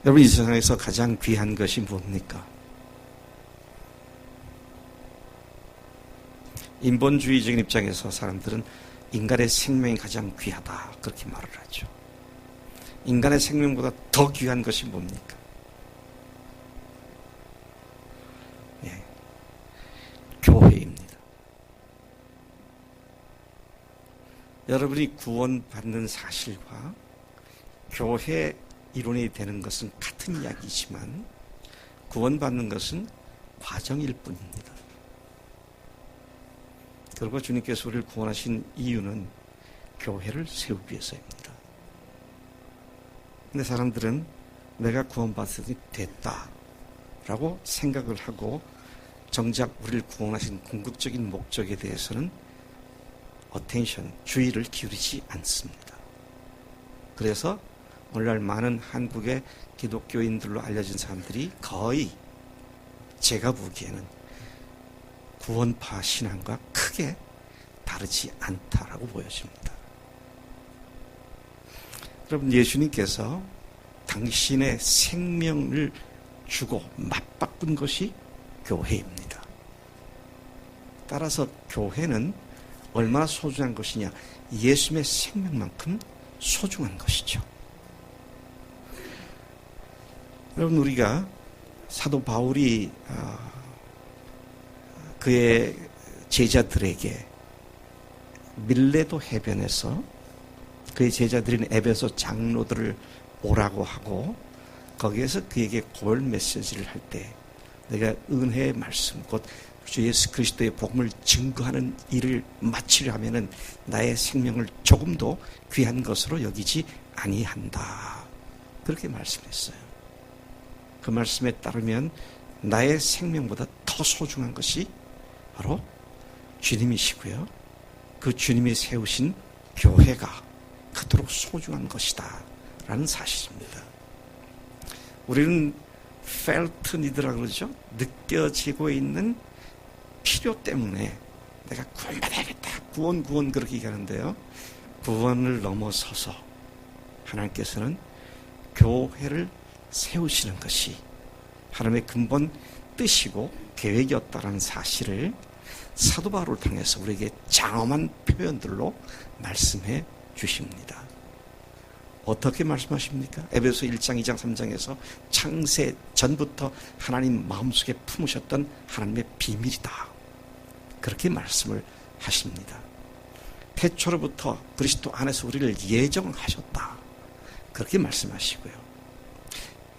여러분, 이 세상에서 가장 귀한 것이 뭡니까? 인본주의적인 입장에서 사람들은 인간의 생명이 가장 귀하다, 그렇게 말을 하죠. 인간의 생명보다 더 귀한 것이 뭡니까? 예, 교회입니다. 여러분이 구원받는 사실과 교회 이론이 되는 것은 같은 이야기지만 구원받는 것은 과정일 뿐입니다. 그리고 주님께서 우리를 구원하신 이유는 교회를 세우기 위해서입니다. 근데 사람들은 내가 구원받으니 됐다라고 생각을 하고 정작 우리를 구원하신 궁극적인 목적에 대해서는 주의를 기울이지 않습니다. 그래서 오늘날 많은 한국의 기독교인들로 알려진 사람들이 거의 제가 보기에는 구원파 신앙과 크게 다르지 않다라고 보여집니다. 여러분, 예수님께서 당신의 생명을 주고 맞바꾼 것이 교회입니다. 따라서 교회는 얼마나 소중한 것이냐? 예수님의 생명만큼 소중한 것이죠. 여러분, 우리가 사도 바울이 그의 제자들에게 밀레도 해변에서 그의 제자들인 에베소 장로들을 오라고 하고 거기에서 그에게 고별 메시지를 할 때 내가 은혜의 말씀 곧 주 예수 그리스도의 복음을 증거하는 일을 마치려 하면은 나의 생명을 조금도 귀한 것으로 여기지 아니한다, 그렇게 말씀했어요. 그 말씀에 따르면 나의 생명보다 더 소중한 것이 바로 주님이시고요, 그 주님이 세우신 교회가 그토록 소중한 것이다 라는 사실입니다. 우리는 felt need라고 그러죠. 느껴지고 있는 필요 때문에 내가 구원받아야겠다, 구원 그렇게 얘기하는데요, 구원을 넘어서서 하나님께서는 교회를 세우시는 것이 하나님의 근본 뜻이고 계획이었다라는 사실을 사도 바울을 통해서 우리에게 장엄한 표현들로 말씀해 주십니다. 어떻게 말씀하십니까? 에베소 1장, 2장, 3장에서 창세 전부터 하나님 마음속에 품으셨던 하나님의 비밀이다, 그렇게 말씀을 하십니다. 태초로부터 그리스도 안에서 우리를 예정하셨다, 그렇게 말씀하시고요,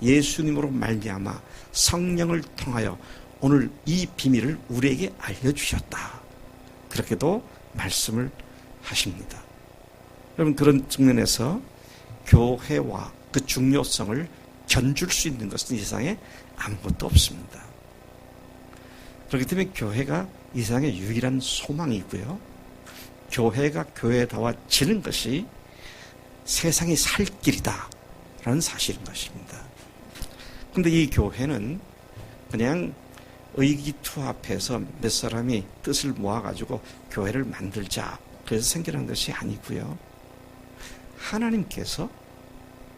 예수님으로 말미암아 성령을 통하여 오늘 이 비밀을 우리에게 알려주셨다, 그렇게도 말씀을 하십니다. 여러분, 그런 측면에서 교회와 그 중요성을 견줄 수 있는 것은 이 세상에 아무것도 없습니다. 그렇기 때문에 교회가 이 세상의 유일한 소망이고요, 교회가 교회다워지는 것이 세상이 살 길이다 라는 사실인 것입니다. 그런데 이 교회는 그냥 의기투합해서 몇 사람이 뜻을 모아가지고 교회를 만들자 그래서 생겨난 것이 아니고요, 하나님께서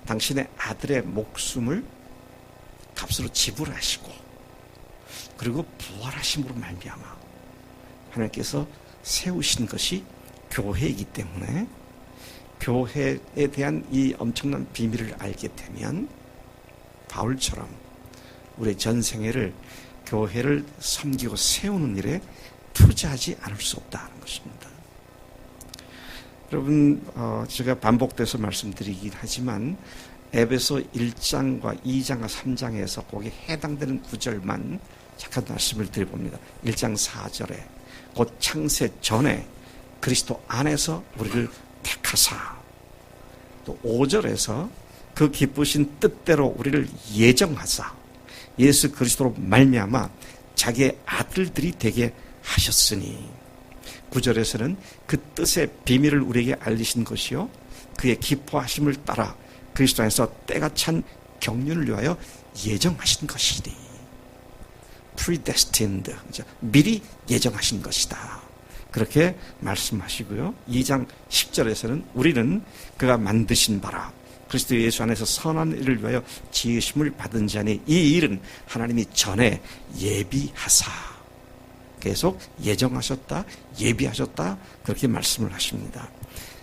당신의 아들의 목숨을 값으로 지불하시고 그리고 부활하심으로 말미암아 하나님께서 세우신 것이 교회이기 때문에 교회에 대한 이 엄청난 비밀을 알게 되면 바울처럼 우리의 전생애를 교회를 섬기고 세우는 일에 투자하지 않을 수 없다는 것입니다. 여러분, 제가 반복돼서 말씀드리긴 하지만 에베소 1장과 2장과 3장에서 거기에 해당되는 구절만 잠깐 말씀을 드려봅니다. 1장 4절에 곧 창세 전에 그리스도 안에서 우리를 택하사, 또 5절에서 그 기쁘신 뜻대로 우리를 예정하사 예수 그리스도로 말미암아 자기의 아들들이 되게 하셨으니, 9절에서는 그 뜻의 비밀을 우리에게 알리신 것이요 그의 기뻐하심을 따라 그리스도 안에서 때가 찬 경륜을 위하여 예정하신 것이니, predestined, 미리 예정하신 것이다, 그렇게 말씀하시고요. 2장 10절에서는 우리는 그가 만드신 바라 그리스도 예수 안에서 선한 일을 위하여 지으심을 받은 자니 이 일은 하나님이 전에 예비하사, 계속 예정하셨다, 예비하셨다, 그렇게 말씀을 하십니다.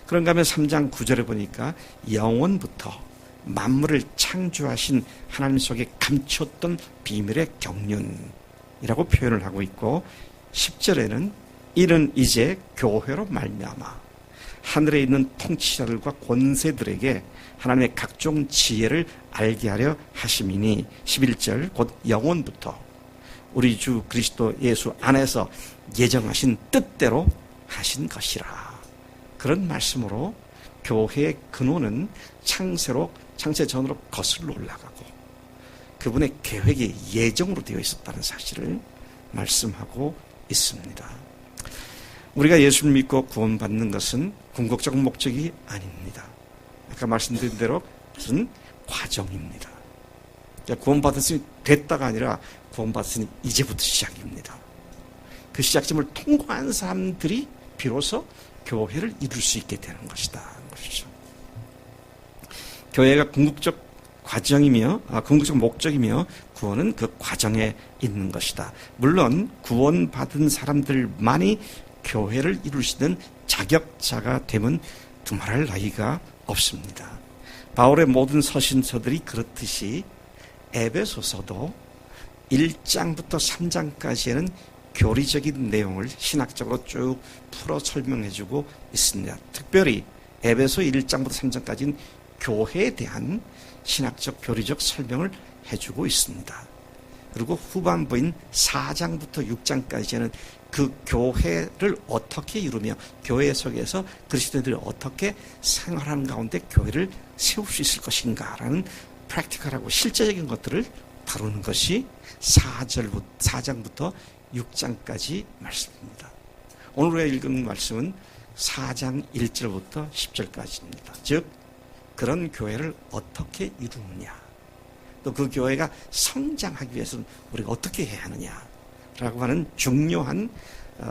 그런가 하면 3장 9절에 보니까 영원부터 만물을 창조하신 하나님 속에 감췄던 비밀의 경륜이라고 표현을 하고 있고, 10절에는 이는 이제 교회로 말미암아 하늘에 있는 통치자들과 권세들에게 하나님의 각종 지혜를 알게 하려 하심이니, 11절 곧 영원부터 우리 주 그리스도 예수 안에서 예정하신 뜻대로 하신 것이라. 그런 말씀으로 교회의 근원은 창세 전으로 거슬러 올라가고 그분의 계획이 예정으로 되어 있었다는 사실을 말씀하고 있습니다. 우리가 예수를 믿고 구원받는 것은 궁극적 목적이 아닙니다. 아까 말씀드린 대로 그것은 과정입니다. 구원받았으니 됐다가 아니라 구원받았으니 이제부터 시작입니다. 그 시작점을 통과한 사람들이 비로소 교회를 이룰 수 있게 되는 것이다. 것이죠. 교회가 궁극적 궁극적 목적이며 구원은 그 과정에 있는 것이다. 물론 구원받은 사람들만이 교회를 이룰 수 있는 자격자가 되면 두말할 나위가 없습니다. 바울의 모든 서신서들이 그렇듯이 에베소서도 1장부터 3장까지에는 교리적인 내용을 신학적으로 쭉 풀어 설명해주고 있습니다. 특별히 에베소 1장부터 3장까지는 교회에 대한 신학적 교리적 설명을 해주고 있습니다. 그리고 후반부인 4장부터 6장까지는 그 교회를 어떻게 이루며 교회 속에서 그리스도인들이 어떻게 생활하는 가운데 교회를 세울 수 있을 것인가라는 프랙티컬하고 실제적인 것들을 다루는 것이 4장부터 6장까지 말씀입니다. 오늘 우리가 읽은 말씀은 4장 1절부터 10절까지입니다. 즉 그런 교회를 어떻게 이루느냐, 또 그 교회가 성장하기 위해서는 우리가 어떻게 해야 하느냐라고 하는 중요한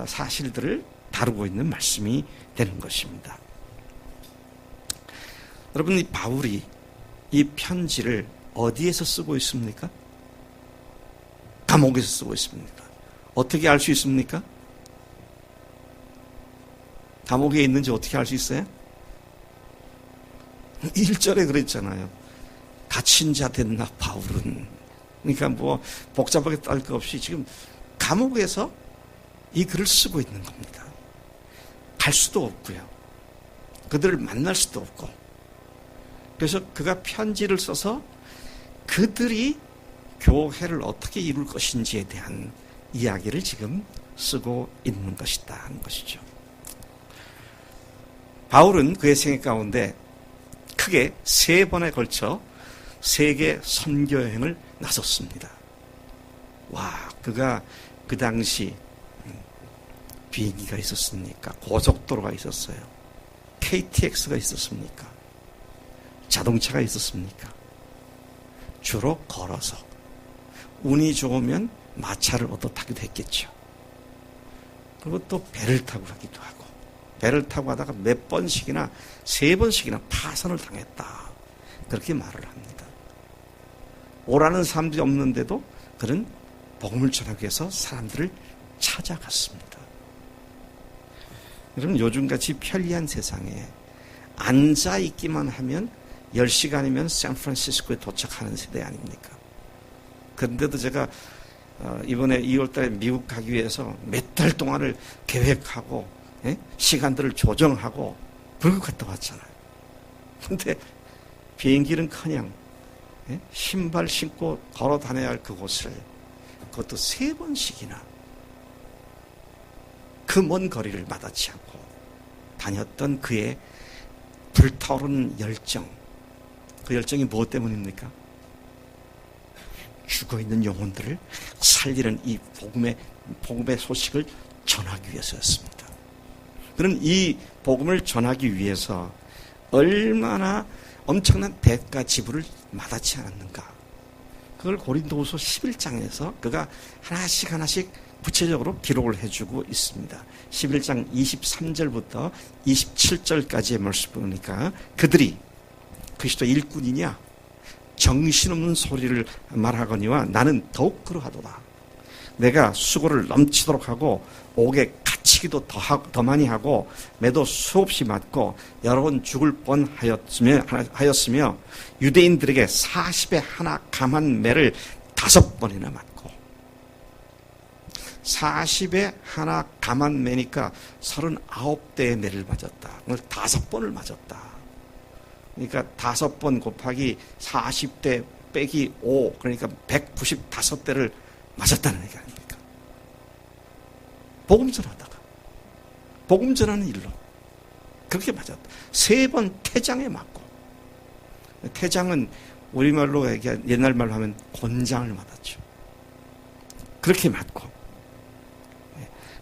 사실들을 다루고 있는 말씀이 되는 것입니다. 여러분, 이 바울이 이 편지를 어디에서 쓰고 있습니까? 감옥에서 쓰고 있습니다. 어떻게 알 수 있습니까? 감옥에 있는지 어떻게 알 수 있어요? 1절에 그랬잖아요. 갇힌 자 됐나 바울은. 그러니까 뭐 복잡하게 딸 것 없이 지금 감옥에서 이 글을 쓰고 있는 겁니다. 갈 수도 없고요. 그들을 만날 수도 없고. 그래서 그가 편지를 써서 그들이 교회를 어떻게 이룰 것인지에 대한 이야기를 지금 쓰고 있는 것이다 하는 것이죠. 바울은 그의 생애 가운데 크게 3번에 걸쳐 세계 선교 여행을 나섰습니다. 와, 그가 그 당시 비행기가 있었습니까? 고속도로가 있었어요. KTX가 있었습니까? 자동차가 있었습니까? 주로 걸어서, 운이 좋으면 마차를 얻어 타기도 했겠죠. 그리고 또 배를 타고 가기도 하고, 배를 타고 하다가 몇 번씩이나 3번씩이나 파선을 당했다, 그렇게 말을 합니다. 오라는 사람들이 없는데도 그는 복음을 전하기 위해서 사람들을 찾아갔습니다. 여러분, 요즘같이 편리한 세상에 앉아있기만 하면 10시간이면 샌프란시스코에 도착하는 세대 아닙니까? 그런데도 제가 이번에 2월달에 미국 가기 위해서 몇 달 동안을 계획하고 시간들을 조정하고 그러고 갔다 왔잖아요. 그런데 비행기는커녕 신발 신고 걸어 다녀야 할 그곳을, 그것도 3번씩이나 그 먼 거리를 마다치 않고 다녔던 그의 불타오르는 열정, 그 열정이 무엇 때문입니까? 죽어있는 영혼들을 살리는 이 복음의 소식을 전하기 위해서였습니다. 그는 이 복음을 전하기 위해서 얼마나 엄청난 대가 지불을 마다치 않았는가. 그걸 고린도후서 11장에서 그가 하나씩 구체적으로 기록을 해주고 있습니다. 11장 23절부터 27절까지의 말씀 보니까 그들이 그리스도 일꾼이냐? 정신없는 소리를 말하거니와 나는 더욱 그러하도다. 내가 수고를 넘치도록 하고 옥에 갇히기도 더 많이 하고 매도 수없이 맞고 여러 번 죽을 뻔하였으며 유대인들에게 40에 하나 감한 매를 5번이나 맞고 40에 하나 감한 매니까 39대의 매를 맞았다. 5번을 맞았다. 그러니까 5번 곱하기 40대 빼기 5 그러니까 195대를 맞았다는 얘기 아닙니까? 복음 전하다가 복음 전하는 일로 그렇게 맞았다. 3번 태장에 맞고 태장은 우리말로 옛날 말로 하면 곤장을 맞았죠. 그렇게 맞고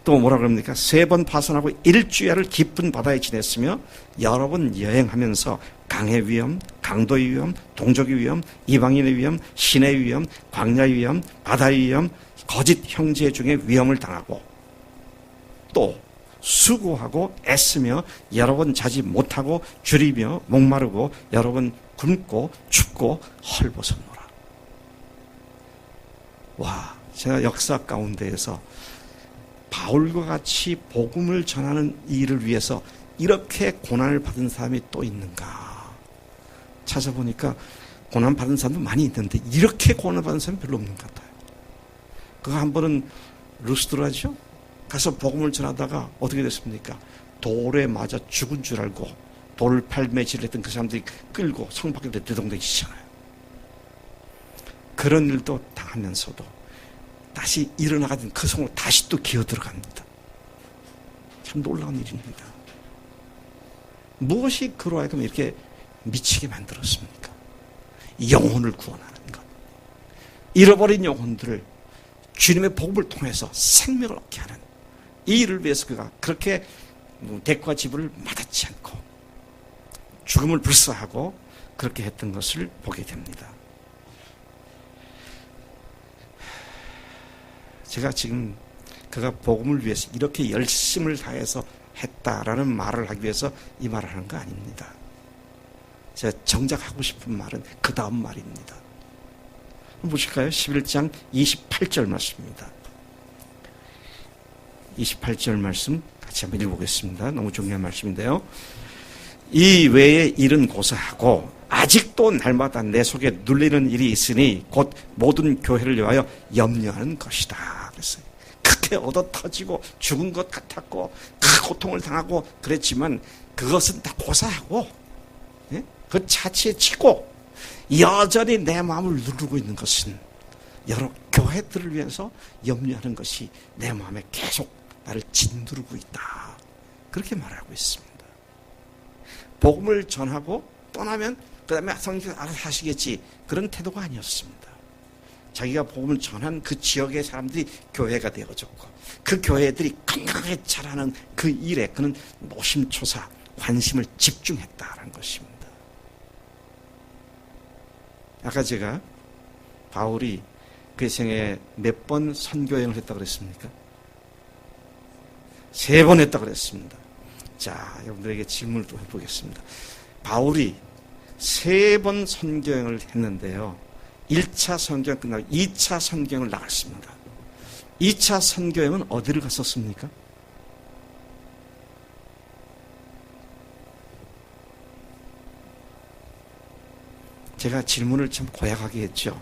또 뭐라 그럽니까? 3번 파선하고 일주야를 깊은 바다에 지냈으며 여러 번 여행하면서 강의 위험, 강도의 위험, 동족의 위험, 이방인의 위험, 신의 위험, 광야의 위험, 바다의 위험, 거짓 형제 중에 위험을 당하고 또 수고하고 애쓰며 여러 번 자지 못하고 줄이며 목마르고 여러 번 굶고 춥고 헐벗었노라. 와, 제가 역사 가운데에서 바울과 같이 복음을 전하는 일을 위해서 이렇게 고난을 받은 사람이 또 있는가? 찾아보니까 고난받은 사람도 많이 있는데 이렇게 고난받은 사람이 별로 없는 것 같아요. 그거 한 번은 루스드라죠? 가서 복음을 전하다가 어떻게 됐습니까? 돌에 맞아 죽은 줄 알고 돌을 팔매질 했던 그 사람들이 끌고 성 밖에 내동댕이시잖아요. 그런 일도 당하면서도 다시 일어나가던 그 성으로 다시 또 기어 들어갑니다. 참 놀라운 일입니다. 무엇이 그로 하여금 이렇게 미치게 만들었습니까? 영혼을 구원하는 것. 잃어버린 영혼들을 주님의 복음을 통해서 생명을 얻게 하는 이 일을 위해서 그가 그렇게 대가 지불을 받았지 않고 죽음을 불사하고 그렇게 했던 것을 보게 됩니다. 제가 지금 그가 복음을 위해서 이렇게 열심을 다해서 했다라는 말을 하기 위해서 이 말을 하는 거 아닙니다. 제가 정작 하고 싶은 말은 그 다음 말입니다. 보실까요? 11장 28절 말씀입니다. 28절 말씀 같이 한번 읽어보겠습니다. 너무 중요한 말씀인데요. 이 외에 일은 고사하고 아직도 날마다 내 속에 눌리는 일이 있으니 곧 모든 교회를 위하여 염려하는 것이다. 그랬어요. 크게 얻어 터지고 죽은 것 같았고 큰 고통을 당하고 그랬지만 그것은 다 고사하고 그 차치에 치고 여전히 내 마음을 누르고 있는 것은 여러 교회들을 위해서 염려하는 것이 내 마음에 계속 나를 짓누르고 있다. 그렇게 말하고 있습니다. 복음을 전하고 떠나면 그 다음에 성령께서 알아서 하시겠지. 그런 태도가 아니었습니다. 자기가 복음을 전한 그 지역의 사람들이 교회가 되어졌고 그 교회들이 건강하게 자라는 그 일에 그는 노심초사 관심을 집중했다라는 것입니다. 아까 제가 바울이 그 생에 몇 번 선교여행을 했다고 그랬습니까? 3번 했다고 그랬습니다. 자, 여러분들에게 질문을 또 해보겠습니다. 바울이 3번 선교여행을 했는데요. 1차 선교여행 끝나고 2차 선교여행을 나갔습니다. 2차 선교여행은 어디를 갔었습니까? 제가 질문을 참 고약하게 했죠.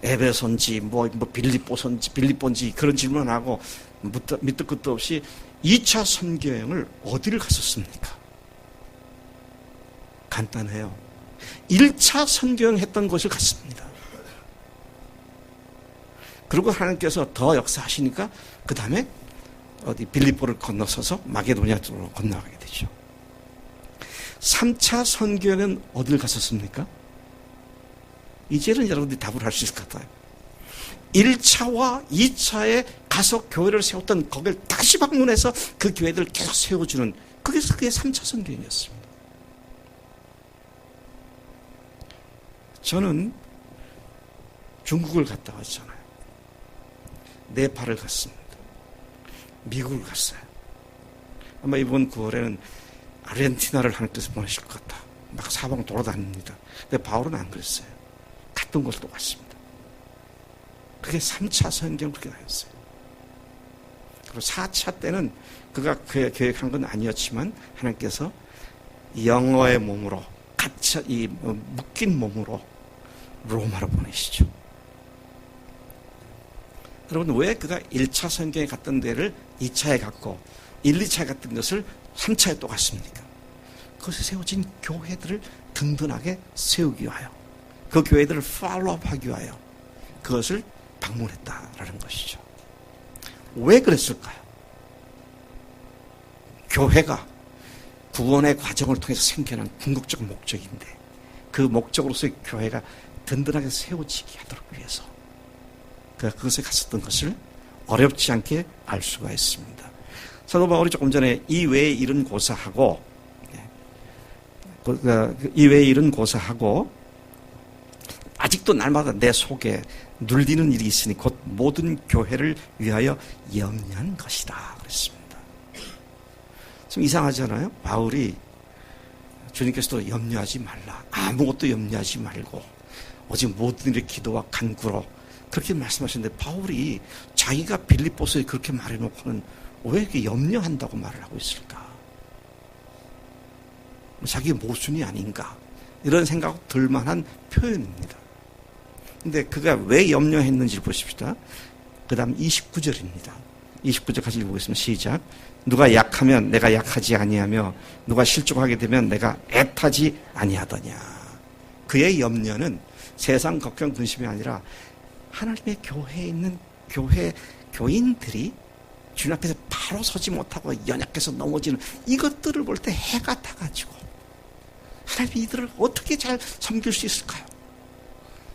에베소인지 빌립보인지 그런 질문 안 하고 밑도 끝도 없이 2차 선교여행을 어디를 갔었습니까? 간단해요. 1차 선교여행 했던 곳을 갔습니다. 그리고 하나님께서 더 역사하시니까 그 다음에 어디 빌립보를 건너서서 마게도니아 쪽으로 건너가게 되죠. 3차 선교여행은 어디를 갔었습니까? 이제는 여러분들이 답을 할 수 있을 것 같아요. 1차와 2차에 가서 교회를 세웠던 거기를 다시 방문해서 그 교회들을 계속 세워주는 그게 3차 선교여행이었습니다. 저는 중국을 갔다 왔잖아요. 네팔을 갔습니다. 미국을 갔어요. 아마 이번 9월에는 아르헨티나를 하나님께서 보내실 것 같다. 막 사방 돌아다닙니다. 근데 바울은 안 그랬어요. 갔던 곳도 갔습니다. 그게 3차 선경 그렇게 다녔어요. 그리고 4차 때는 그가 계획한 건 아니었지만 하나님께서 영어의 몸으로 갇혀 이 묶인 몸으로 로마로 보내시죠. 여러분 왜 그가 1차 선경에 갔던 데를 2차에 갔고 1, 2차에 갔던 것을 3차에 또 갔습니까? 그것에 세워진 교회들을 든든하게 세우기 위하여 그 교회들을 팔로우하기 위하여 그것을 방문했다라는 것이죠. 왜 그랬을까요? 교회가 구원의 과정을 통해서 생겨난 궁극적 목적인데 그 목적으로서의 교회가 든든하게 세워지게 하도록 위해서 그가 그것에 갔었던 것을 어렵지 않게 알 수가 있습니다. 사도 바울이 조금 전에 이 외의 일은 고사하고 아직도 날마다 내 속에 눌리는 일이 있으니 곧 모든 교회를 위하여 염려한 것이다 그랬습니다. 좀 이상하잖아요. 바울이 주님께서도 염려하지 말라. 아무것도 염려하지 말고 오직 모든 일의 기도와 간구로 그렇게 말씀하셨는데 바울이 자기가 빌립보서에 그렇게 말해놓고는 왜 이렇게 염려한다고 말을 하고 있을까? 자기 모순이 아닌가? 이런 생각 들만한 표현입니다. 근데 그가 왜 염려했는지 보십시다. 그 다음 29절입니다. 29절 같이 읽어보겠습니다. 시작. 누가 약하면 내가 약하지 아니하며 누가 실족하게 되면 내가 애타지 아니하더냐. 그의 염려는 세상 걱정 근심이 아니라 하나님의 교회에 있는 교인들이 주님 앞에서 바로 서지 못하고 연약해서 넘어지는 이것들을 볼 때 해가 타가지고 하나님이 이들을 어떻게 잘 섬길 수 있을까요?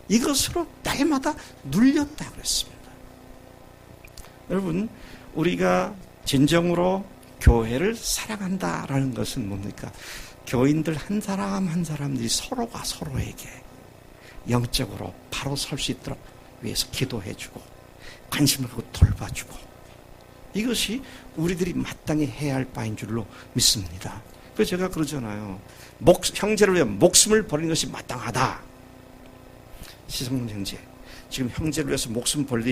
이것으로 날마다 눌렸다 그랬습니다. 여러분 우리가 진정으로 교회를 사랑한다라는 것은 뭡니까? 교인들 한 사람 한 사람들이 서로가 서로에게 영적으로 바로 설 수 있도록 위해서 기도해주고 관심을 갖고 돌봐주고 이것이 우리들이 마땅히 해야 할 바인 줄로 믿습니다. 그래서 제가 그러잖아요. 형제를 위해 목숨을 버리는 것이 마땅하다. 시성문 형제 지금 형제를 위해서 목숨 버릴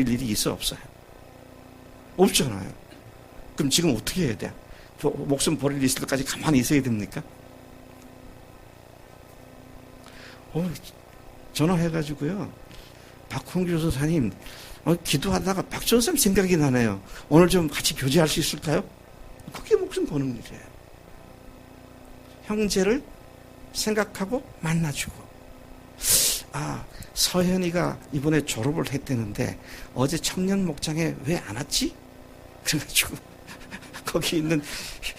일이 있어 없어요? 없잖아요. 그럼 지금 어떻게 해야 돼? 목숨 버릴 일 있을 때까지 가만히 있어야 됩니까? 전화해가지고요. 박홍규 선사님 기도하다가 박지원 선생님 생각이 나네요. 오늘 좀 같이 교제할 수 있을까요? 그게 목숨 거는 일이에요. 형제를 생각하고 만나주고 서현이가 이번에 졸업을 했다는데 어제 청년 목장에 왜 안 왔지? 그래가지고 거기 있는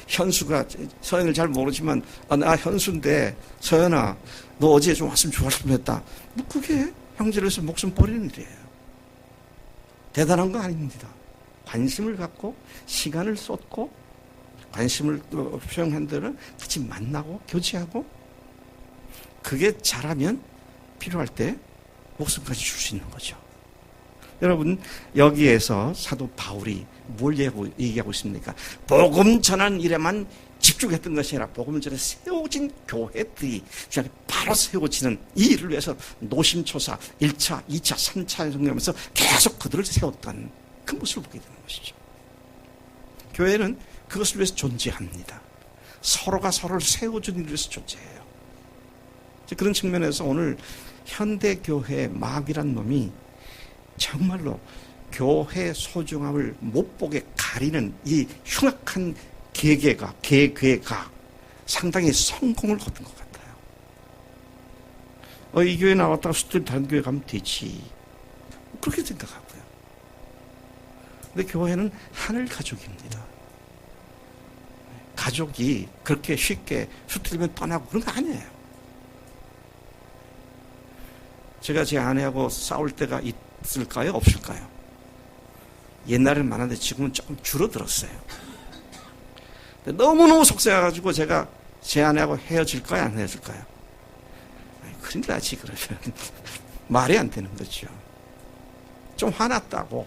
현수가 서현이를 잘 모르지만 나 현수인데 서현아 너 어제 좀 왔으면 좋았을 뻔했다. 뭐 그게 형제를 위해서 목숨 버리는 일이에요. 대단한 거 아닙니다. 관심을 갖고 시간을 쏟고 관심을 표현한 대로 같이 만나고 교제하고 그게 잘하면 필요할 때 목숨까지 줄 수 있는 거죠. 여러분 여기에서 사도 바울이 뭘 얘기하고 있습니까? 복음 전하는 일에만 집중했던 것이 아니라 복음 전에 세워진 교회들이 바로 세워지는 이 일을 위해서 노심초사 1차, 2차, 3차 정리하면서 계속 그들을 세웠던 그 모습을 보게 되는 것이죠. 교회는 그것을 위해서 존재합니다. 서로가 서로를 세워주는 일을 위해서 존재해요. 그런 측면에서 오늘 현대교회의 마귀란 놈이 정말로 교회 소중함을 못 보게 가리는 이 흉악한 계계가 상당히 성공을 거둔 것 같아요. 이 교회 나왔다가 수틀 다른 교회 가면 되지. 그렇게 생각하고요. 근데 교회는 하늘 가족입니다. 가족이 그렇게 쉽게 수틀리면 떠나고 그런 거 아니에요. 제가 제 아내하고 싸울 때가 있을까요? 없을까요? 옛날에는 많았는데 지금은 조금 줄어들었어요. 너무너무 속상해가지고 제가 제 아내하고 헤어질까요? 안 헤어질까요? 큰일 나지 그러면. 말이 안 되는 거죠. 좀 화났다고.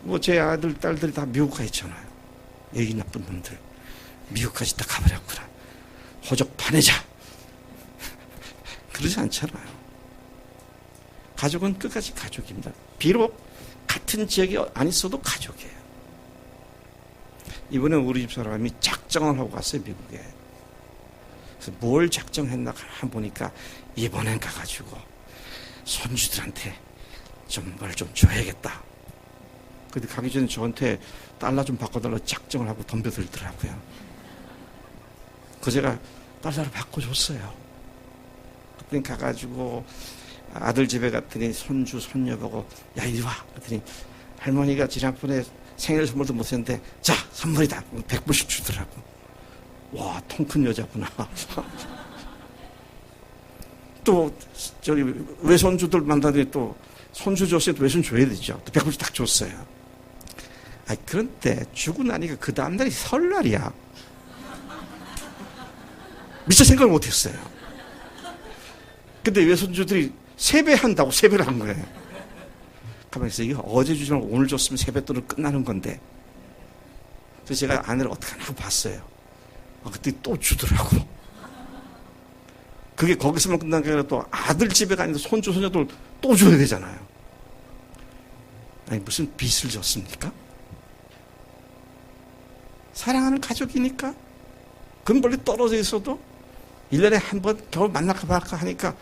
뭐 제 아들, 딸들이 다 미국 가 있잖아요. 여기 나쁜 놈들. 미국까지 다 가버렸구나. 호적 파내자. 그러지 않잖아요. 가족은 끝까지 가족입니다. 비록 같은 지역이 안 있어도 가족이에요. 이번에 우리 집 사람이 작정을 하고 갔어요, 미국에. 그래서 뭘 작정했나 보니까 이번엔 가가지고 손주들한테 뭘 좀 줘야겠다. 근데 가기 전에 저한테 달러 좀 바꿔달라고 작정을 하고 덤벼들더라고요. 그 제가 달러를 바꿔줬어요. 그때 가가지고 아들 집에 갔더니 손주, 손녀 보고 야 이리 와. 그랬더니 할머니가 지난번에 생일 선물도 못 했는데 자 선물이다. 100불씩 주더라고. 와, 통 큰 여자구나. 또 저기 외손주들 만나더니 또 손주 줬으니 외손 줘야 되죠. 또 100불씩 딱 줬어요. 그런데 주고 나니까 그 다음날이 설날이야. 미처 생각을 못했어요. 근데 외손주들이 세배한다고 세배를 한 거예요. 가만히 있어요. 이거 어제 주지 말고 오늘 줬으면 세뱃돈은 끝나는 건데. 그래서 제가 아내를 어떻게 하나 하고 봤어요. 그때 또 주더라고. 그게 거기서만 끝난 게 아니라 또 아들 집에 가는데 손주, 손녀들 또 줘야 되잖아요. 아니, 무슨 빚을 졌습니까? 사랑하는 가족이니까. 그건 멀리 떨어져 있어도 1년에 한 번 겨우 만날까 말까 하니까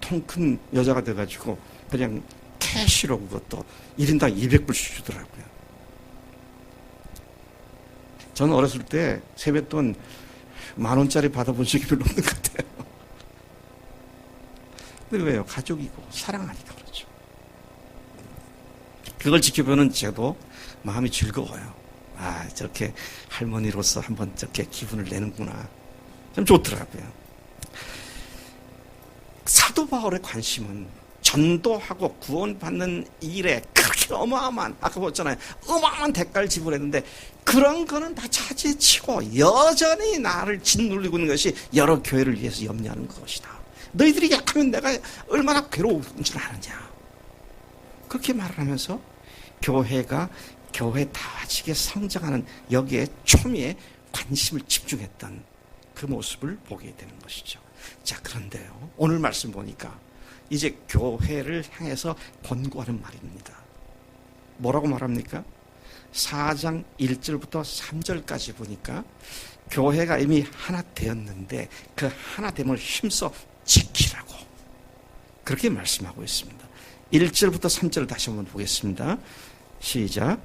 통 큰 여자가 돼가지고 그냥 캐시로 그것도 1인당 200불씩 주더라고요. 저는 어렸을 때 세뱃돈 10,000원짜리 받아본 적이 별로 없는 것 같아요. 근데 왜요? 가족이고 사랑하니까 그렇죠. 그걸 지켜보는 저도 마음이 즐거워요. 저렇게 할머니로서 한번 저렇게 기분을 내는구나. 참 좋더라고요. 사도 바울의 관심은 전도하고 구원받는 일에 그렇게 어마어마한, 아까 보았잖아요. 어마어마한 대가를 지불했는데 그런 거는 다 차지치고 여전히 나를 짓눌리고 있는 것이 여러 교회를 위해서 염려하는 것이다. 너희들이 약하면 내가 얼마나 괴로운 줄 아느냐. 그렇게 말을 하면서 교회 다지게 성장하는 여기에 초미에 관심을 집중했던 그 모습을 보게 되는 것이죠. 자, 그런데요. 오늘 말씀 보니까 이제 교회를 향해서 권고하는 말입니다. 뭐라고 말합니까? 4장 1절부터 3절까지 보니까 교회가 이미 하나 되었는데 그 하나됨을 힘써 지키라고 그렇게 말씀하고 있습니다. 1절부터 3절을 다시 한번 보겠습니다. 시작.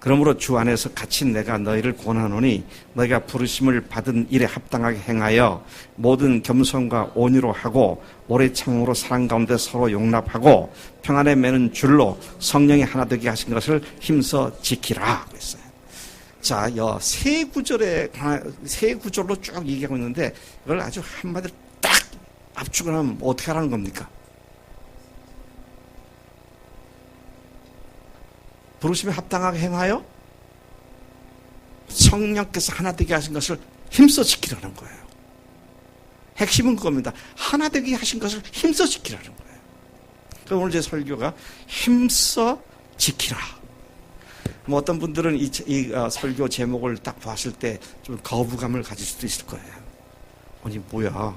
그러므로 주 안에서 같이 내가 너희를 권하노니 너희가 부르심을 받은 일에 합당하게 행하여 모든 겸손과 온유로 하고 오래 참음으로 사랑 가운데 서로 용납하고 평안에 매는 줄로 성령이 하나 되게 하신 것을 힘써 지키라 그랬어요. 자, 세 구절로 쭉 얘기하고 있는데 이걸 아주 한마디로 딱 압축을 하면 어떻게 하라는 겁니까? 부르심에 합당하게 행하여 성령께서 하나 되게 하신 것을 힘써 지키라는 거예요. 핵심은 그겁니다. 하나 되게 하신 것을 힘써 지키라는 거예요. 그래서 오늘 제 설교가 힘써 지키라. 어떤 분들은 이 설교 제목을 딱 봤을 때 좀 거부감을 가질 수도 있을 거예요. 아니 뭐야,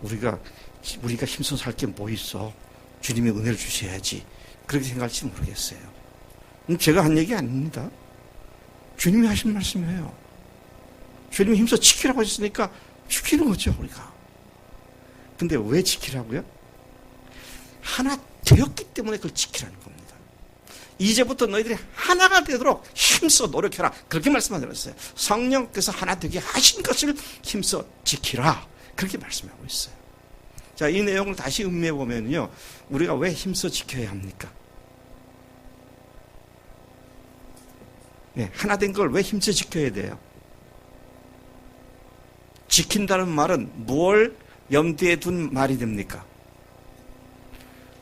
우리가 힘써 살 게 뭐 있어? 주님이 은혜를 주셔야지. 그렇게 생각할지 모르겠어요. 제가 한 얘기 아닙니다. 주님이 하신 말씀이에요. 주님이 힘써 지키라고 하셨으니까 지키는 거죠, 우리가. 근데 왜 지키라고요? 하나 되었기 때문에 그걸 지키라는 겁니다. 이제부터 너희들이 하나가 되도록 힘써 노력해라. 그렇게 말씀하셨어요. 성령께서 하나 되게 하신 것을 힘써 지키라. 그렇게 말씀하고 있어요. 자, 이 내용을 다시 음미해 보면요, 우리가 왜 힘써 지켜야 합니까? 네, 하나 된 걸 왜 힘써 지켜야 돼요? 지킨다는 말은 뭘 염두에 둔 말이 됩니까?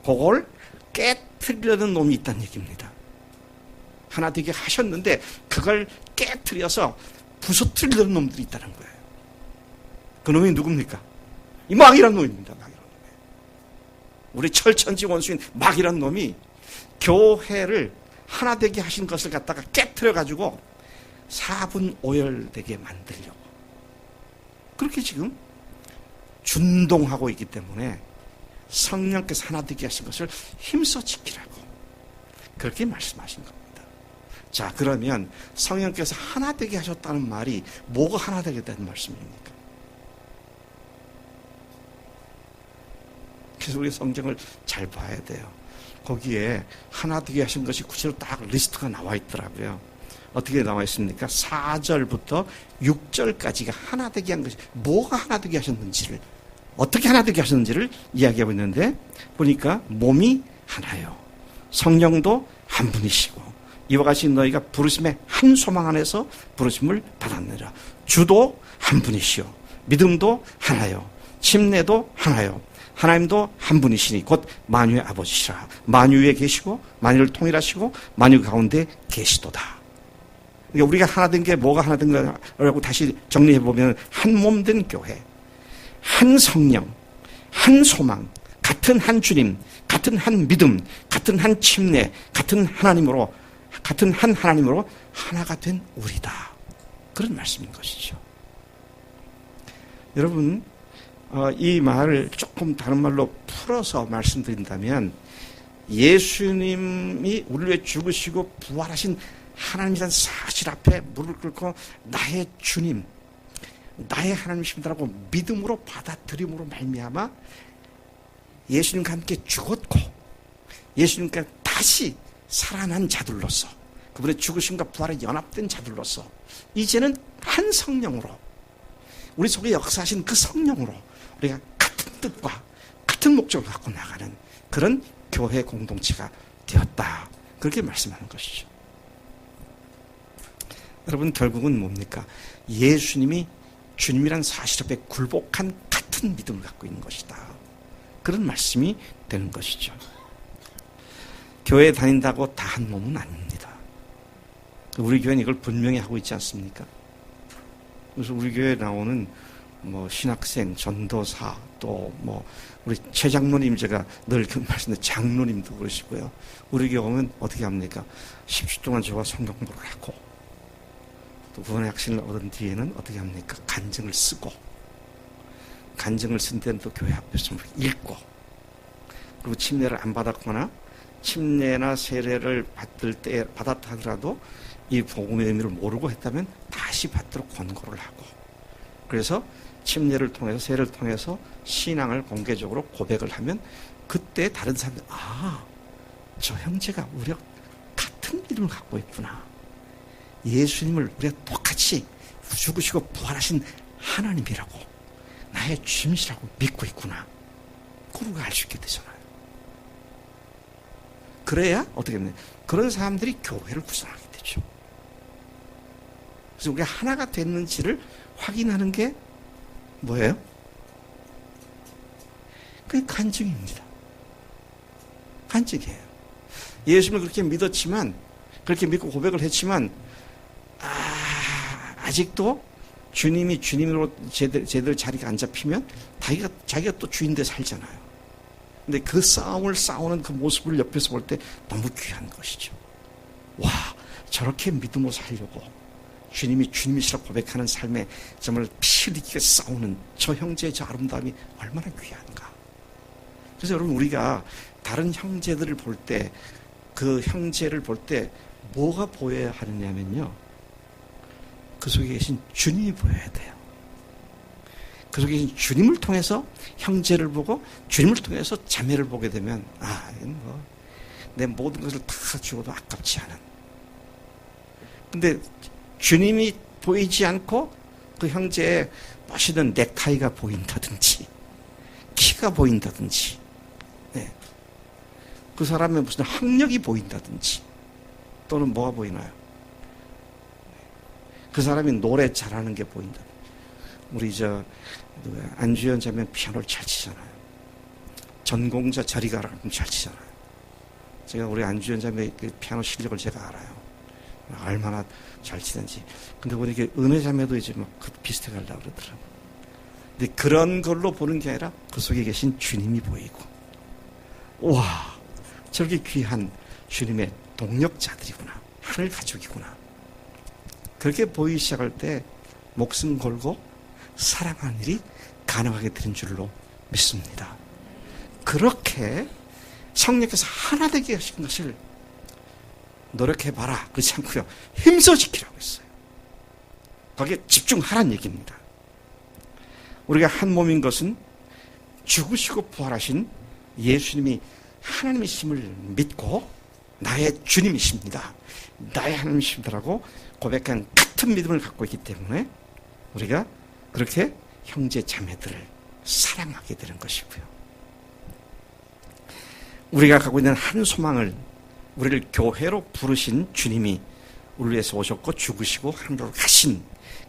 그걸 깨트리려는 놈이 있다는 얘기입니다. 하나 되게 하셨는데 그걸 깨트려서 부서뜨리려는 놈들이 있다는 거예요. 그 놈이 누굽니까? 이 마귀라는 놈입니다. 마귀라는 놈. 우리 철천지 원수인 마귀라는 놈이 교회를 하나 되게 하신 것을 갖다가 깨트려가지고 사분오열되게 만들려고 그렇게 지금 준동하고 있기 때문에 성령께서 하나 되게 하신 것을 힘써 지키라고 그렇게 말씀하신 겁니다. 자, 그러면 성령께서 하나 되게 하셨다는 말이 뭐가 하나 되겠다는 말씀입니까? 그래서 우리 성경을 잘 봐야 돼요. 거기에 하나 되게 하신 것이 구체로 딱 리스트가 나와 있더라고요. 어떻게 나와 있습니까? 4절부터 6절까지가 하나 되게 한 것이 뭐가 하나 되게 하셨는지를 어떻게 하나 되게 하셨는지를 이야기하고 있는데 보니까 몸이 하나요. 성령도 한 분이시고 이와 같이 너희가 부르심의 한 소망 안에서 부르심을 받았느라. 주도 한 분이시요. 믿음도 하나요. 침례도 하나요. 하나님도 한 분이시니 곧 만유의 아버지시라. 만유에 계시고 만유를 통일하시고 만유 가운데 계시도다. 그러니까 우리가 하나 된 게 뭐가 하나 된 거라고 다시 정리해 보면 한 몸 된 교회, 한 성령, 한 소망, 같은 한 주님, 같은 한 믿음, 같은 한 침례, 같은 하나님으로 하나가 된 우리다. 그런 말씀인 것이죠. 여러분, 이 말을 조금 다른 말로 풀어서 말씀드린다면 예수님이 우리를 위해 죽으시고 부활하신 하나님이란 사실 앞에 무릎을 꿇고 나의 주님, 나의 하나님이십니다라고 믿음으로 받아들임으로 말미암아 예수님과 함께 죽었고 예수님과 다시 살아난 자들로서 그분의 죽으심과 부활에 연합된 자들로서 이제는 한 성령으로 우리 속에 역사하신 그 성령으로 우리가 같은 뜻과 같은 목적을 갖고 나가는 그런 교회 공동체가 되었다. 그렇게 말씀하는 것이죠. 여러분 결국은 뭡니까? 예수님이 주님이란 사실 앞에 굴복한 같은 믿음을 갖고 있는 것이다. 그런 말씀이 되는 것이죠. 교회에 다닌다고 다 한 몸은 아닙니다. 우리 교회는 이걸 분명히 하고 있지 않습니까? 그래서 우리 교회에 나오는 신학생, 전도사, 또 우리 최 장로님 제가 늘 그 말씀드린 장로님도 그러시고요. 우리 교회 오면 어떻게 합니까? 10주 동안 저와 성경 공부를 하고 또 구원의 확신을 얻은 뒤에는 어떻게 합니까? 간증을 쓰고 간증을 쓴 데는 또 교회 앞에서 읽고 그리고 침례를 안 받았거나 침례나 세례를 받았다 하더라도 이 복음의 의미를 모르고 했다면 다시 받도록 권고를 하고 그래서 침례를 통해서 세례를 통해서 신앙을 공개적으로 고백을 하면 그때 다른 사람들 저 형제가 우리가 같은 믿음을 갖고 있구나. 예수님을 우리가 똑같이 죽으시고 부활하신 하나님이라고 나의 주님이시라고 믿고 있구나. 그걸 알 수 있게 되잖아요. 그래야 어떻게 되냐? 그런 사람들이 교회를 구성하게 되죠. 그래서 우리가 하나가 됐는지를 확인하는 게 뭐예요? 그게 간증입니다. 간증이에요. 예수님을 그렇게 믿었지만 그렇게 믿고 고백을 했지만 아직도 주님이 주님으로 제대로 자리가 안 잡히면 자기가 또 주인데 살잖아요. 근데 그 싸움을 싸우는 그 모습을 옆에서 볼 때 너무 귀한 것이죠. 와, 저렇게 믿음으로 살려고 주님이 주님이시라고 고백하는 삶에 정말 피 흘리게 싸우는 저 형제의 저 아름다움이 얼마나 귀한가. 그래서 여러분 우리가 다른 형제들을 볼 때 그 형제를 볼 때 뭐가 보여야 하느냐면요. 그 속에 계신 주님이 보여야 돼요. 그 속에 계신 주님을 통해서 형제를 보고 주님을 통해서 자매를 보게 되면 이건 내 모든 것을 다 주고도 아깝지 않은. 근데 주님이 보이지 않고 그 형제의 멋있는 넥타이가 보인다든지 키가 보인다든지 그 사람의 무슨 학력이 보인다든지 또는 뭐가 보이나요? 그 사람이 노래 잘하는 게 보인다. 우리 안주현 자매는 피아노를 잘 치잖아요. 전공자 저리 가라 그러면 잘 치잖아요. 제가 우리 안주현 자매 그 피아노 실력을 제가 알아요. 얼마나 잘 치는지. 근데 우리 은혜 자매도 이제 비슷해 가려고 그러더라고요. 근데 그런 걸로 보는 게 아니라 그 속에 계신 주님이 보이고 와 저렇게 귀한 주님의 동력자들이구나. 하늘 가족이구나. 그렇게 보이기 시작할 때 목숨 걸고 사랑하는 일이 가능하게 되는 줄로 믿습니다. 그렇게 성령께서 하나 되게 하신 것을 노력해봐라 그렇지 않고요, 힘써 지키라고 했어요. 거기에 집중하라는 얘기입니다. 우리가 한 몸인 것은 죽으시고 부활하신 예수님이 하나님이심을 믿고 나의 주님이십니다, 나의 하나님이십니다라고 고백한 같은 믿음을 갖고 있기 때문에 우리가 그렇게 형제 자매들을 사랑하게 되는 것이고요. 우리가 갖고 있는 한 소망을, 우리를 교회로 부르신 주님이 우리 위해서 오셨고 죽으시고 하늘로 가신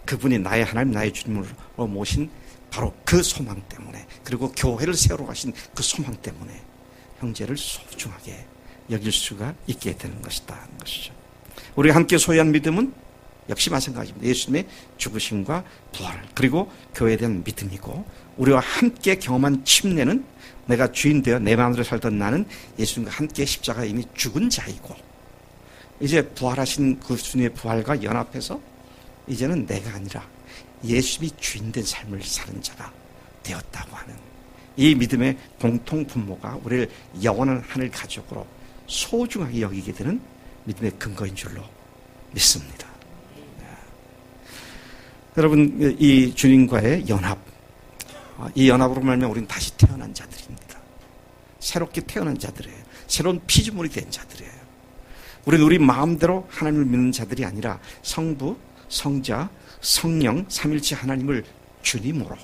그분이 나의 하나님, 나의 주님으로 모신 바로 그 소망 때문에, 그리고 교회를 세우러 가신 그 소망 때문에 형제를 소중하게 여길 수가 있게 되는 것이다 하는 것이죠. 우리가 함께 소유한 믿음은 역시 마찬가지입니다. 예수님의 죽으심과 부활, 그리고 교회에 대한 믿음이고, 우리와 함께 경험한 침례는 내가 주인 되어 내 마음대로 살던 나는 예수님과 함께 십자가에 이미 죽은 자이고, 이제 부활하신 그 주님의 부활과 연합해서 이제는 내가 아니라 예수님이 주인 된 삶을 사는 자가 되었다고 하는 이 믿음의 공통 분모가 우리를 영원한 하늘 가족으로 소중하게 여기게 되는 믿음의 근거인 줄로 믿습니다. 여러분, 이 주님과의 연합, 이 연합으로 말미암아 우리는 다시 태어난 자들입니다. 새롭게 태어난 자들이에요. 새로운 피조물이 된 자들이에요. 우리는 우리 마음대로 하나님을 믿는 자들이 아니라 성부, 성자, 성령, 삼일체 하나님을 주님으로,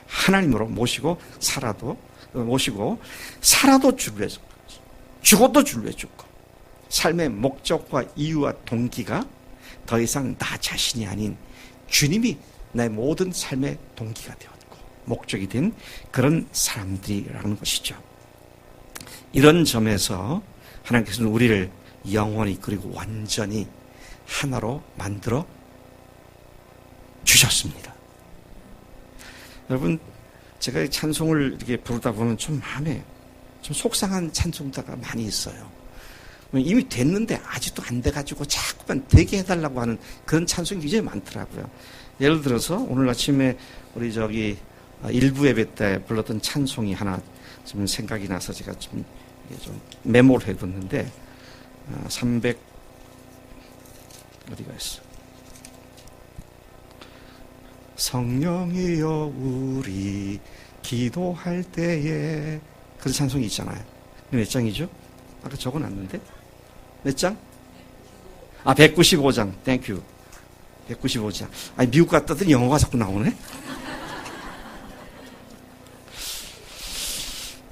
하나님으로 모시고 살아도 주를 위해서, 죽어도 주를 위해 죽고, 삶의 목적과 이유와 동기가 더 이상 나 자신이 아닌 주님이 나의 모든 삶의 동기가 되었고 목적이 된 그런 사람들이라는 것이죠. 이런 점에서 하나님께서는 우리를 영원히 그리고 완전히 하나로 만들어 주셨습니다. 여러분, 제가 찬송을 이렇게 부르다 보면 좀 마음에 좀 속상한 찬송가가 많이 있어요. 이미 됐는데 아직도 안 돼가지고 자꾸만 되게 해달라고 하는 그런 찬송이 굉장히 많더라고요. 예를 들어서 오늘 아침에 우리 일부 예배 때 불렀던 찬송이 하나 좀 생각이 나서 제가 좀 메모를 해뒀는데, 300 어디가 있어? 성령이여 우리 기도할 때에, 그런 찬송이 있잖아요. 몇 장이죠? 아까 적어놨는데 몇 장? 195장. 땡큐. 195장. 아니, 미국 갔다더니 영어가 자꾸 나오네.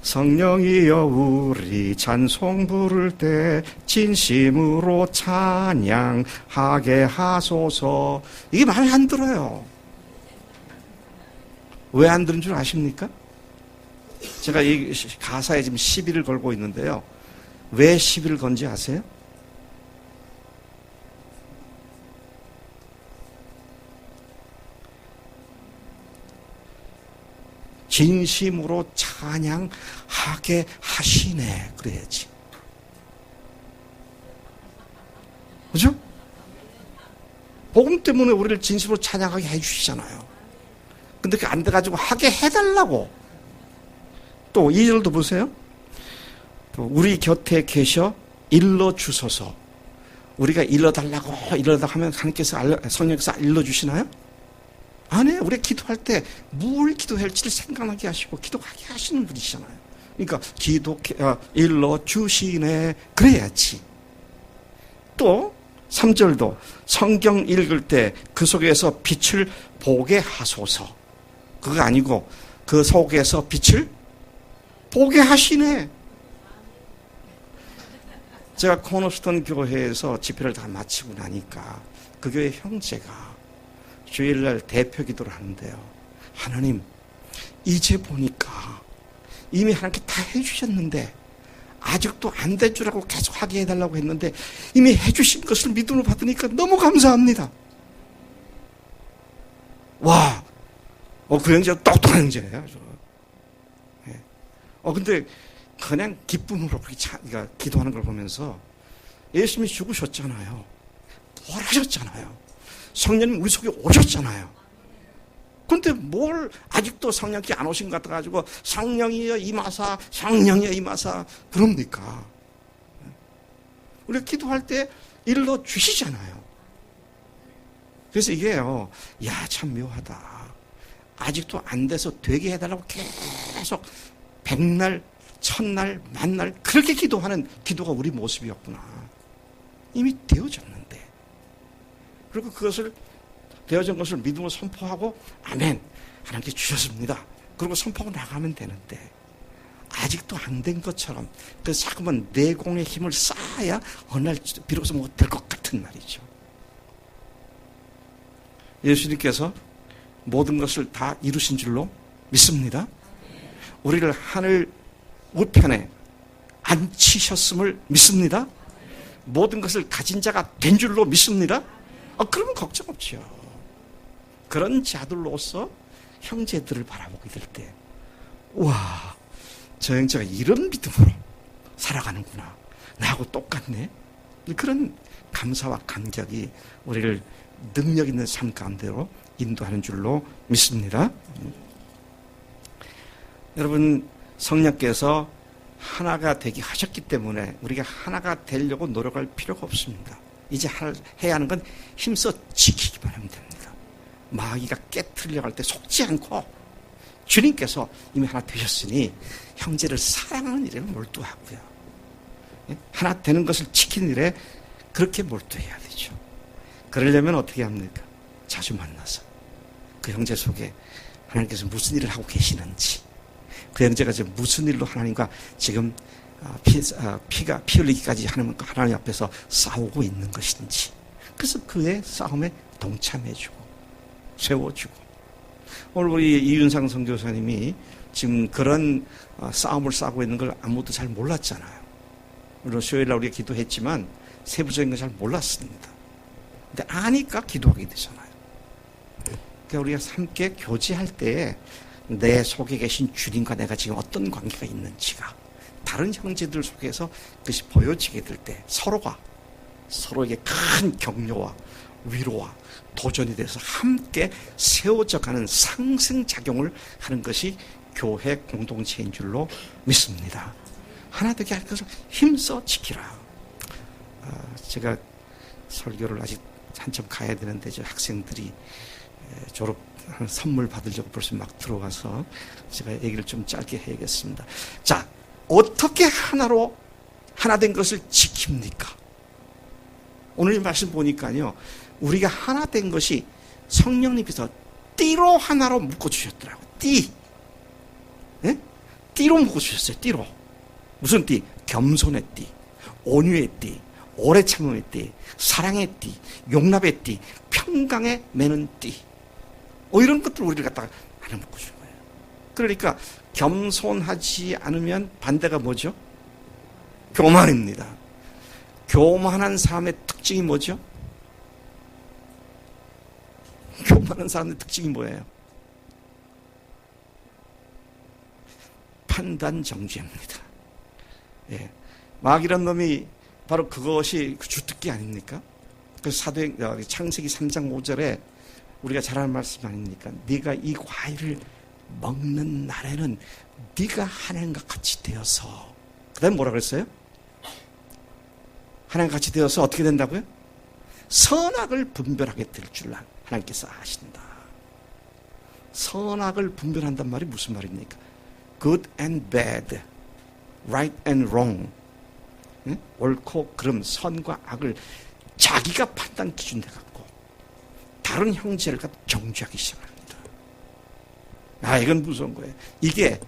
성령이여 우리 찬송 부를 때 진심으로 찬양하게 하소서. 이게 마음에 안 들어요. 왜 안 들은 줄 아십니까? 제가 이 가사에 지금 시비를 걸고 있는데요. 왜 시비를 건지 아세요? 진심으로 찬양하게 하시네. 그래야지. 그죠? 복음 때문에 우리를 진심으로 찬양하게 해주시잖아요. 근데 그게 안 돼가지고 하게 해달라고. 또 2절도 보세요. 우리 곁에 계셔 일러주소서. 우리가 일러달라고 하면 하나님께서 성령께서 일러주시나요? 아니에요. 우리가 기도할 때 뭘 기도할지를 생각나게 하시고 기도하게 하시는 분이시잖아요. 그러니까 일러주시네. 그래야지. 또 3절도 성경 읽을 때 그 속에서 빛을 보게 하소서. 그거 아니고 그 속에서 빛을 보게 하시네. 제가 코너스톤 교회에서 집회를 다 마치고 나니까 그 교회 형제가 주일날 대표 기도를 하는데요. 하나님, 이제 보니까 이미 하나님께 다 해주셨는데 아직도 안 될 줄 알고 계속 하게 해달라고 했는데 이미 해주신 것을 믿음으로 받으니까 너무 감사합니다. 와, 그 형제가 똑똑한 형제예요. 네. 근데 그냥 기쁨으로 그렇게 기도하는 걸 보면서 예수님이 죽으셨잖아요. 부활하셨잖아요. 성령님 우리 속에 오셨잖아요. 근데 뭘 아직도 성령께 안 오신 것 같아가지고 성령이여 임하사, 성령이여 임하사 그럽니까? 우리가 기도할 때 일러 주시잖아요. 그래서 이게요, 야, 참 묘하다. 아직도 안 돼서 되게 해달라고 계속 백날, 천날, 만날 그렇게 기도하는 기도가 우리 모습이었구나. 이미 되어졌는데. 그리고 그것을 되어진 것을 믿음으로 선포하고 아멘, 하나님께 주셨습니다. 그리고 선포하고 나가면 되는데 아직도 안 된 것처럼 그래서 자꾸만 내공의 힘을 쌓아야 어느 날 비로소 뭐가 될 것 같은 말이죠. 예수님께서 모든 것을 다 이루신 줄로 믿습니다. 우리를 하늘 우편에 앉히셨음을 믿습니다. 모든 것을 가진 자가 된 줄로 믿습니다. 그러면 걱정 없죠. 그런 자들로서 형제들을 바라보게 될 때, 와, 저 형제가 이런 믿음으로 살아가는구나. 나하고 똑같네. 그런 감사와 감격이 우리를 능력 있는 삶 가운데로 인도하는 줄로 믿습니다. 여러분, 성령께서 하나가 되게 하셨기 때문에 우리가 하나가 되려고 노력할 필요가 없습니다. 이제 해야 하는 건 힘써 지키기만 하면 됩니다. 마귀가 깨트리려고 할 때 속지 않고 주님께서 이미 하나 되셨으니 형제를 사랑하는 일에 몰두하고요. 하나 되는 것을 지키는 일에 그렇게 몰두해야 되죠. 그러려면 어떻게 합니까? 자주 만나서 그 형제 속에 하나님께서 무슨 일을 하고 계시는지, 그 형제가 지금 무슨 일로 하나님과 지금 피 흘리기까지 하나님 앞에서 싸우고 있는 것인지, 그래서 그의 싸움에 동참해주고 세워주고. 오늘 우리 이윤상 선교사님이 지금 그런 싸움을 싸우고 있는 걸 아무도 잘 몰랐잖아요. 물론 수요일날 우리가 기도했지만 세부적인 건 잘 몰랐습니다. 근데 아니까 기도하게 되잖아요. 그러니까 우리가 함께 교제할 때 내 속에 계신 주님과 내가 지금 어떤 관계가 있는지가 다른 형제들 속에서 그것이 보여지게 될 때 서로가 서로에게 큰 격려와 위로와 도전이 돼서 함께 세워져 가는 상승작용을 하는 것이 교회 공동체인 줄로 믿습니다. 하나 되게 할 것을 힘써 지키라. 제가 설교를 아직 한참 가야 되는데 저 학생들이 졸업한 선물 받으려고 벌써 막 들어와서 제가 얘기를 좀 짧게 해야겠습니다. 자, 어떻게 하나 된 것을 지킵니까? 오늘 이 말씀 보니까요, 우리가 하나 된 것이 성령님께서 띠로 하나로 묶어주셨더라고요. 띠. 네? 띠로 묶어주셨어요. 띠로. 무슨 띠? 겸손의 띠, 온유의 띠, 오래 참음의 띠, 사랑의 띠, 용납의 띠, 평강에 매는 띠. 이런 것들 우리를 갖다가 하나 묶어준 거예요. 그러니까 겸손하지 않으면 반대가 뭐죠? 교만입니다. 교만한 사람의 특징이 뭐죠? 교만한 사람의 특징이 뭐예요? 판단정죄입니다. 예. 마귀란 놈이 바로 그것이 주특기 아닙니까? 그 창세기 3장 5절에 우리가 잘 아는 말씀 아닙니까? 네가 이 과일을 먹는 날에는 네가 하나님과 같이 되어서, 그 다음에 뭐라 그랬어요? 하나님과 같이 되어서 어떻게 된다고요? 선악을 분별하게 될 줄 하나님께서 아신다. 선악을 분별한단 말이 무슨 말입니까? Good and bad, right and wrong, 옳고 그름, 선과 악을 자기가 판단 기준 돼갖고 다른 형제를 갖다 정죄하기 시작합니다. 이건 무서운 거예요. 이게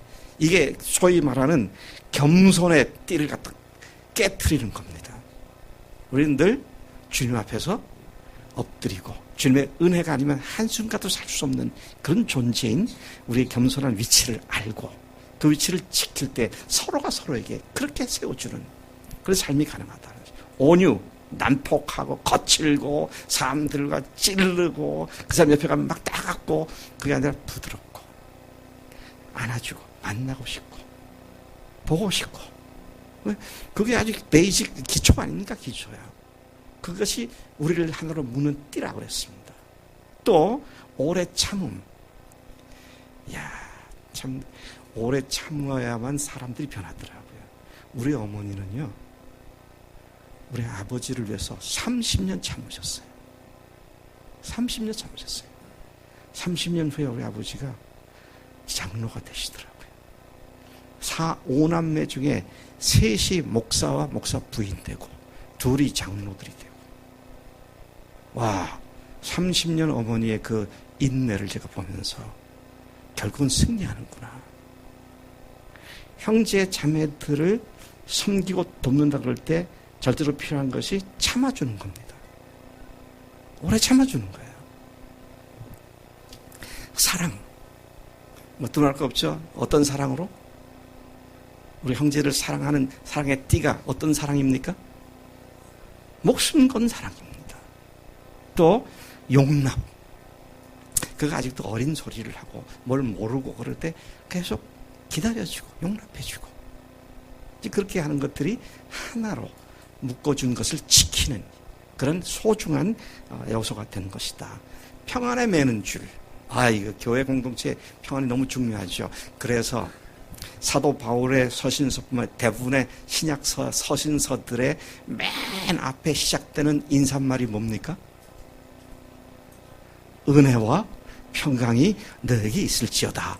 소위 말하는 겸손의 띠를 갖다 깨트리는 겁니다. 우리는 늘 주님 앞에서 엎드리고 주님의 은혜가 아니면 한순간도 살 수 없는 그런 존재인 우리의 겸손한 위치를 알고 그 위치를 지킬 때 서로가 서로에게 그렇게 세워주는 그런 삶이 가능하다. 온유, 난폭하고 거칠고 사람들과 찌르고 그 사람 옆에 가면 막 따갑고 그게 아니라 부드럽고 안아주고 만나고 싶고 보고 싶고, 그게 아주 베이직 기초 아닙니까? 기초야. 그것이 우리를 하나로 무는 띠라고 그랬습니다. 또 오래 참음. 야, 참 오래 참아야만 사람들이 변하더라고요. 우리 어머니는요, 우리 아버지를 위해서 30년 참으셨어요. 30년 참으셨어요. 30년 후에 우리 아버지가 장로가 되시더라고요. 5남매 중에 셋이 목사와 목사 부인 되고 둘이 장로들이 되고, 와, 30년 어머니의 그 인내를 제가 보면서 결국은 승리하는구나. 형제 자매들을 섬기고 돕는다 그럴 때 절대로 필요한 것이 참아주는 겁니다. 오래 참아주는 거예요. 사랑. 뭐 두말할 거 없죠? 어떤 사랑으로? 우리 형제를 사랑하는 사랑의 띠가 어떤 사랑입니까? 목숨 건 사랑입니다. 또 용납. 그가 아직도 어린 소리를 하고 뭘 모르고 그럴 때 계속 기다려주고 용납해주고, 그렇게 하는 것들이 하나로 묶어준 것을 지키는 그런 소중한 요소가 되는 것이다. 평안에 매는 줄. 이거 교회 공동체 평안이 너무 중요하죠. 그래서 사도 바울의 서신서뿐만 아니라 대부분의 신약서 서신서들의 맨 앞에 시작되는 인사말이 뭡니까? 은혜와 평강이 너에게 있을지어다.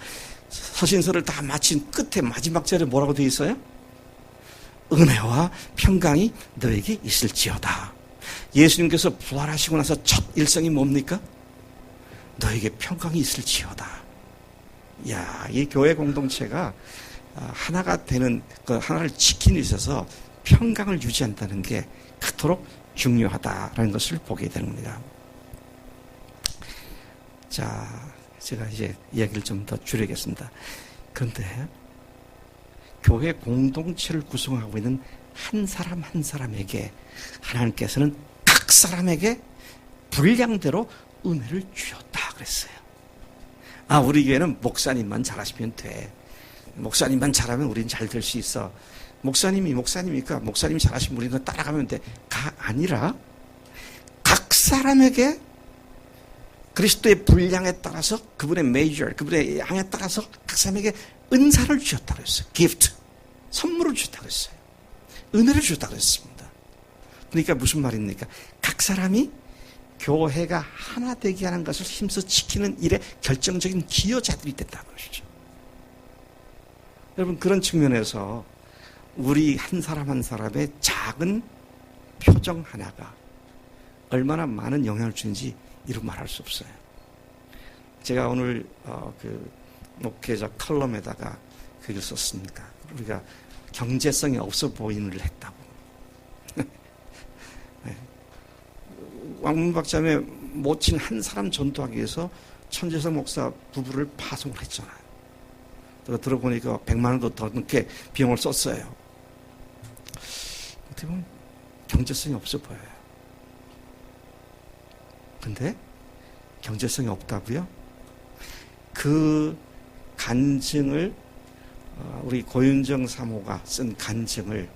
서신서를 다 마친 끝에 마지막 절에 뭐라고 되어 있어요? 은혜와 평강이 너에게 있을지어다. 예수님께서 부활하시고 나서 첫 일성이 뭡니까? 너에게 평강이 있을지어다. 야, 이 교회 공동체가 하나가 되는, 그 하나를 지키는 데 있어서 평강을 유지한다는 게 그토록 중요하다라는 것을 보게 됩니다. 자, 제가 이제 이야기를 좀 더 줄이겠습니다. 그런데 교회 공동체를 구성하고 있는 한 사람 한 사람에게 하나님께서는 각 사람에게 분량대로 은혜를 주셨다 그랬어요. 우리 교회는 목사님만 잘하시면 돼. 목사님만 잘하면 우린 잘 될 수 있어. 목사님이니까 목사님이 잘하시면 우리는 따라가면 돼. 가 아니라 각 사람에게 그리스도의 분량에 따라서 그분의 메이저, 그분의 양에 따라서 각 사람에게 은사를 주셨다고 했어요. 기프트, 선물을 주셨다고 했어요. 은혜를 주셨다고 했습니다. 그러니까 무슨 말입니까? 각 사람이 교회가 하나 되게 하는 것을 힘써 지키는 일에 결정적인 기여자들이 됐다는 것이죠. 여러분, 그런 측면에서 우리 한 사람 한 사람의 작은 표정 하나가 얼마나 많은 영향을 주는지 이루 말할 수 없어요. 제가 오늘 그 목회자 컬럼에다가 글을 썼습니다. 우리가 경제성이 없어 보이는 일 했다고. 네. 왕문박자매 모친 한 사람 전도하기 위해서 천재석 목사 부부를 파송을 했잖아요. 들어보니까 100만 원도 더 넘게 비용을 썼어요. 어떻게 보면 경제성이 없어 보여요. 근데 경제성이 없다고요? 그 간증을 우리 고윤정 사모가 쓴 간증을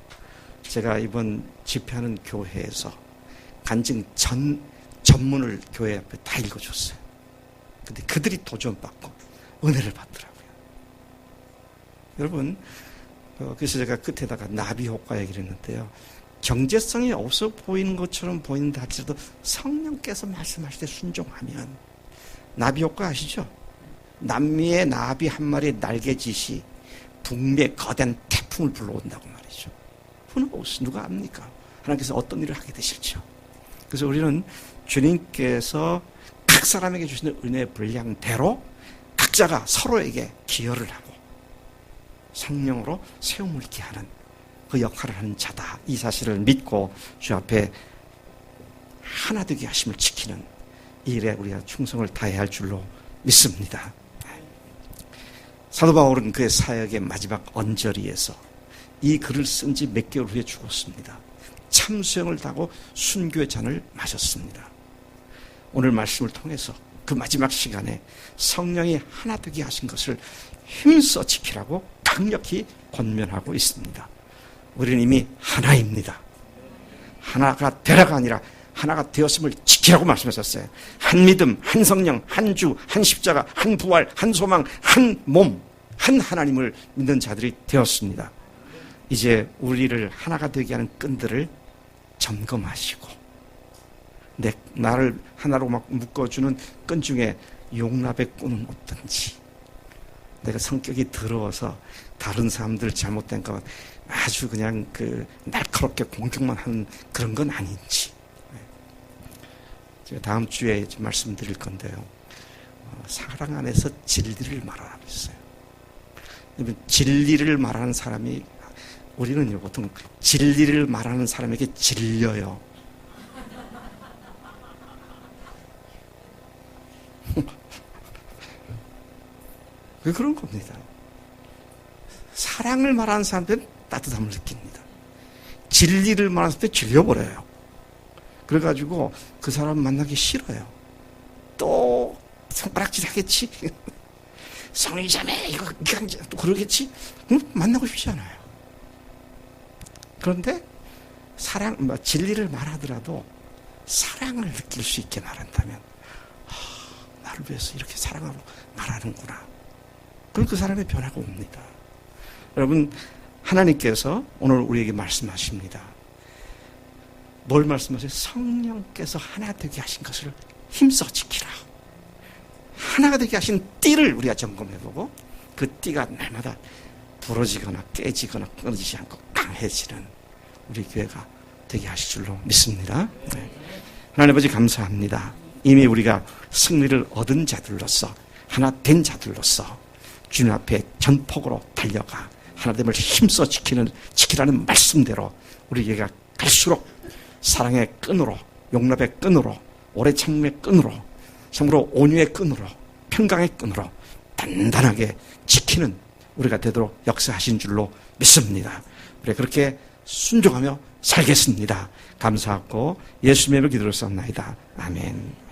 제가 이번 집회하는 교회에서 간증 전문을 교회 앞에 다 읽어줬어요. 근데 그들이 도전받고 은혜를 받더라고요. 여러분, 그래서 제가 끝에다가 나비 효과 얘기를 했는데요. 경제성이 없어 보이는 것처럼 보이는다 할지라도 성령께서 말씀하실 때 순종하면, 나비 효과 아시죠? 남미의 나비 한 마리의 날개짓이 북미의 거대한 태풍을 불러온다고 말이죠. 누가 압니까? 하나님께서 어떤 일을 하게 되실지요. 그래서 우리는 주님께서 각 사람에게 주시는 은혜의 분량대로 각자가 서로에게 기여를 하고 성령으로 세움을 있게 하는 그 역할을 하는 자다. 이 사실을 믿고 주 앞에 하나 되게 하심을 지키는 이 일에 우리가 충성을 다해야 할 줄로 믿습니다. 사도 바울은 그의 사역의 마지막 언저리에서 이 글을 쓴 지 몇 개월 후에 죽었습니다. 참수형을 타고 순교의 잔을 마셨습니다. 오늘 말씀을 통해서 그 마지막 시간에 성령이 하나 되게 하신 것을 힘써 지키라고 강력히 권면하고 있습니다. 우리는 이미 하나입니다. 하나가 되라가 아니라 하나가 되었음을 지키라고 말씀하셨어요. 한 믿음, 한 성령, 한 주, 한 십자가, 한 부활, 한 소망, 한 몸, 한 하나님을 믿는 자들이 되었습니다. 이제 우리를 하나가 되게 하는 끈들을 점검하시고 나를 하나로 막 묶어주는 끈 중에 용납의 끈은 어떤지, 내가 성격이 더러워서 다른 사람들 잘못된 거 아주 그냥 날카롭게 공격만 하는 그런 건 아닌지. 제가 다음 주에 말씀드릴 건데요. 사랑 안에서 진리를 말하라고 했어요. 진리를 말하는 사람이, 우리는 보통 진리를 말하는 사람에게 질려요. 왜 그런 겁니다. 사랑을 말하는 사람들은 따뜻함을 느낍니다. 진리를 말하는 사람들은 질려버려요. 그래가지고 그 사람 만나기 싫어요. 또 손가락질 하겠지? 성의자매 이거 또 그러겠지? 만나고 싶지 않아요. 그런데 진리를 말하더라도 사랑을 느낄 수 있게 말한다면, 나를 위해서 이렇게 사랑하고 말하는구나. 그럼 그 사람의 변화가 옵니다. 여러분, 하나님께서 오늘 우리에게 말씀하십니다. 뭘 말씀하세요? 성령께서 하나 되게 하신 것을 힘써 지키라. 하나가 되게 하신 띠를 우리가 점검해보고 그 띠가 날마다 부러지거나 깨지거나 끊어지지 않고 강해지는 우리 교회가 되게 하실 줄로 믿습니다. 네. 하나님 아버지 감사합니다. 이미 우리가 승리를 얻은 자들로서, 하나 된 자들로서 주님 앞에 전폭으로 달려가 하나됨을 힘써 지키라는 말씀대로 우리 교회가 갈수록 사랑의 끈으로, 용납의 끈으로, 오래 참음의 끈으로, 참으로 온유의 끈으로, 평강의 끈으로 단단하게 지키는 우리가 되도록 역사하신 줄로 믿습니다. 우리 그렇게 순종하며 살겠습니다. 감사하고 예수님의 이름으로 기도를 쌉나이다. 아멘.